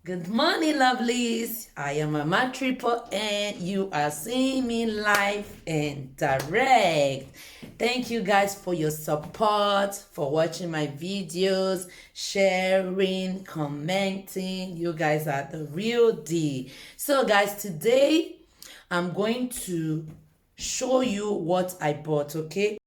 Good morning, lovelies. I am Mama Triple and you are seeing me live and direct. Thank you guys for your support, for watching my videos, sharing, commenting. You guys are the real deal. So guys, today I'm going to show you what I bought, okay?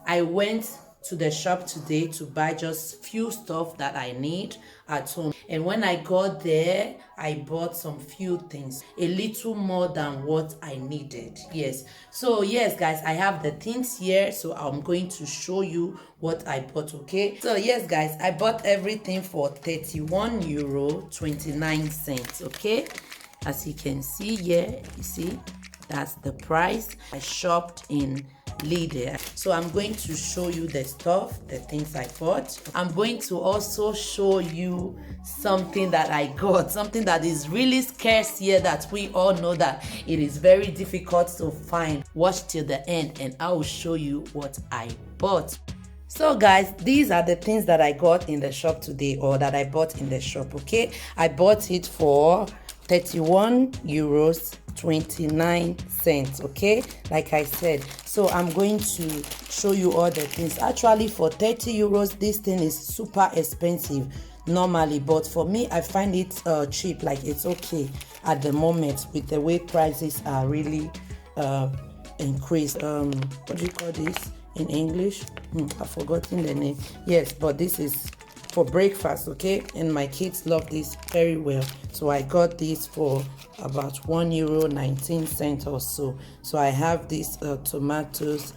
I went to the shop today to buy just few stuff that I need at home, and when I got there I bought some few things, a little more than what I needed. Yes, so yes guys, I have the things here, so I'm going to show you what I bought. Okay, so yes guys, I bought everything for 31 euro 29 cents. Okay, as you can see here, you see that's the price. I shopped in lidl, so I'm going to show you the stuff, the things I bought. I'm going to also show you something that I got, something that is really scarce here, that we all know that it is very difficult to find. Watch till the end and I will show you what I bought. So guys, these are the things that I got in the shop today, or that I bought in the shop. Okay, I bought it for 31 euros 29 cents. Okay, like I said, so I'm going to show you all the things. Actually, for 30 euros this thing is super expensive normally, but for me I find it cheap. Like, it's okay at the moment with the way prices are really increased. What do you call this in English? I've forgotten the name. Yes, but this is for breakfast, okay? And my kids love this very well, so I got this for about 1 euro 19 cents or so. So I have this tomatoes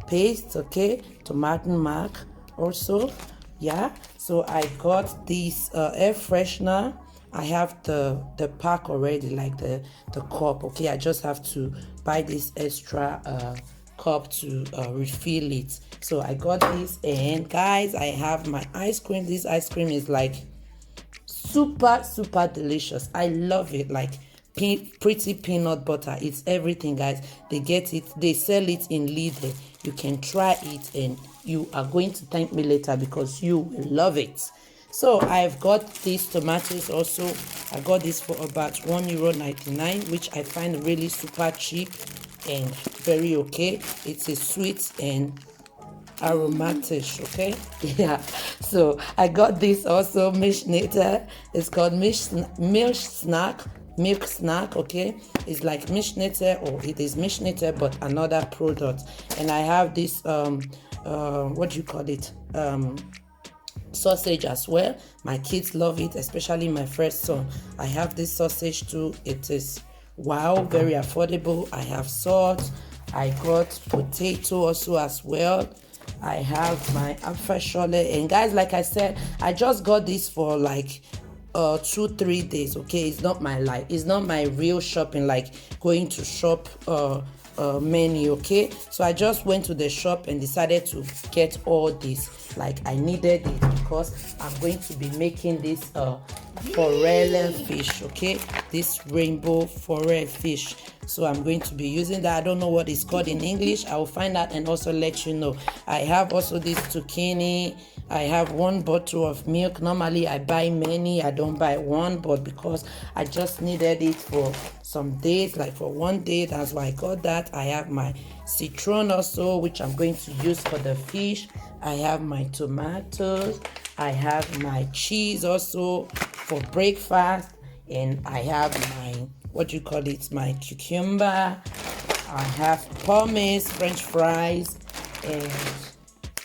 paste, okay, tomato mark also. Yeah, so I got this air freshener. I have the pack already, like the cup. Okay, I just have to buy this extra cup to refill it. So I got this, and guys, I have my ice cream. This ice cream is like super delicious. I love it. Like pretty peanut butter. It's everything, guys. They sell it in lidl. You can try it and you are going to thank me later because you will love it. So I've got these tomatoes also. I got this for about 1 euro 99, which I find really super cheap and very okay. It is sweet and aromatic. Okay, yeah. So I got this also, milk. It's called milk snack. Okay, it's like milk, or it is milk, but another product. And I have this what do you call it, sausage as well. My kids love it, especially my first son. I have this sausage too. It is, wow, very affordable. I have salt. I got potato also as well. I have my apfel, and guys, like I said, I just got this for like 2-3 days. Okay, it's not my real shopping, like going to shop menu. Okay, so I just went to the shop and decided to get all this. Like, I needed it because I'm going to be making this forel fish. Okay, this rainbow forel fish. So I'm going to be using that. I don't know what it's called in English. I will find out and also let you know. I have also this zucchini. I have 1 bottle of milk. Normally I buy many. I don't buy one, but because I just needed it for some days, like for 1 day, that's why I got that. I have my citron also, which I'm going to use for the fish. I have my tomatoes. I have my cheese also for breakfast. And I have my, what do you call it, my cucumber. I have pommes, french fries, and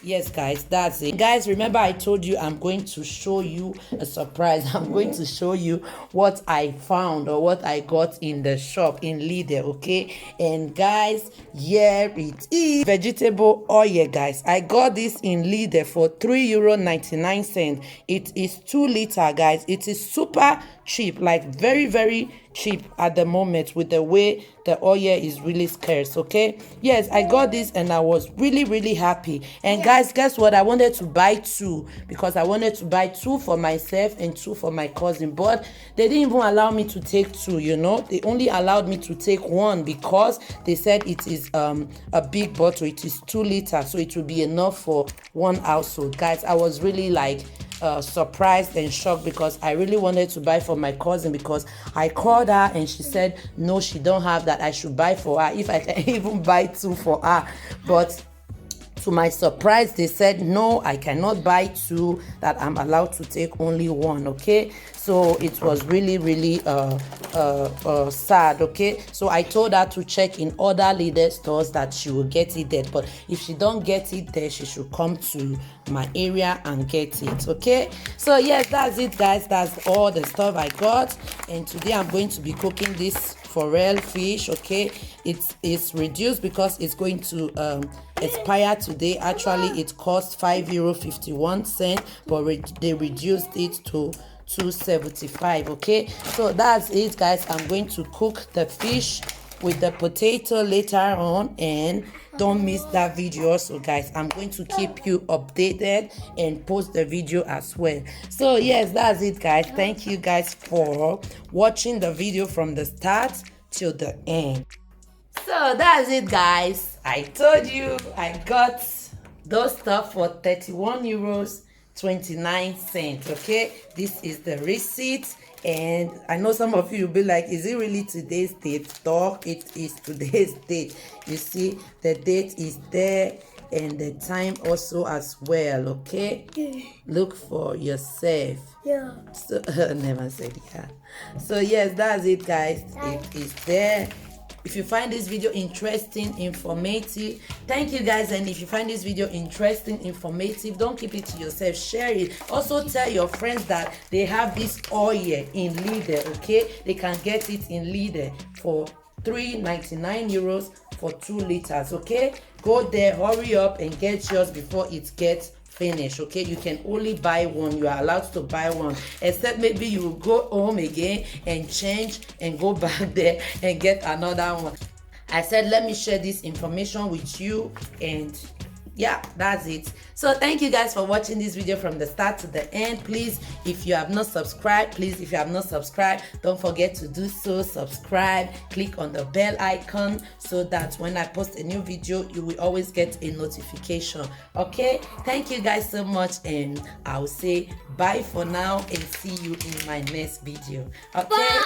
yes guys, that's it. Guys, remember I told you I'm going to show you a surprise. I'm going to show you what I found, or what I got in the shop in lidl. Okay, and guys, here it is, vegetable oil. Guys, I got this in lidl for 3 euro 99 cents. It is 2 liter, guys. It is super cheap, like very cheap at the moment with the way the oil is really scarce. Okay, yes, I got this and I was really happy. And guys, guess what? I wanted to buy two because I wanted to buy two for myself and two for my cousin, but they didn't even allow me to take two. You know, they only allowed me to take one because they said it is a big bottle. It is 2 liters, so it will be enough for one household. Guys, I was really like surprised and shocked because I really wanted to buy for my cousin, because I called her and she said no, she don't have that. I should buy for her, if I can even buy two for her. But to my surprise, they said no, I cannot buy two, that I'm allowed to take only one. Okay, so it was really sad. Okay, so I told her to check in other lidl stores that she will get it there, but if she don't get it there, she should come to my area and get it. Okay, so yes, that's it guys, that's all the stuff I got. And today I'm going to be cooking this forel fish. Okay, it's reduced because it's going to expire today. Actually it cost €5.51, but they reduced it to $2.75. Okay, so that's it guys. I'm going to cook the fish with the potato later on, and don't miss that video also guys. I'm going to keep you updated and post the video as well. So yes, that's it guys. Thank you guys for watching the video from the start till the end. So that's it guys. I told you I got those stuff for €31.29. Okay, this is the receipt. And I know some of you will be like, is it really today's date? Dog, it is today's date. You see, the date is there and the time also as well. Okay, look for yourself. Yeah. So never said yeah. So yes, that's it guys. It is there. If you find this video interesting, informative, thank you guys. And if you find this video interesting, informative, don't keep it to yourself, share it. Also tell your friends that they have this oil in lidl. Okay, they can get it in lidl for €3.99 for 2 liters. Okay, go there, hurry up and get yours before it gets finished. Okay, you can only buy one. You are allowed to buy one, except maybe you will go home again and change and go back there and get another one. I said let me share this information with you, and yeah, that's it. So thank you guys for watching this video from the start to the end. Please, if you have not subscribed, don't forget to do so. Subscribe, click on the bell icon so that when I post a new video, you will always get a notification. Okay, thank you guys so much, and I'll say bye for now and see you in my next video. Okay,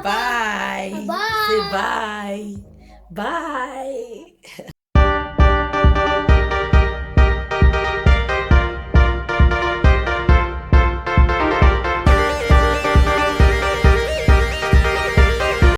bye. Say bye. Bye.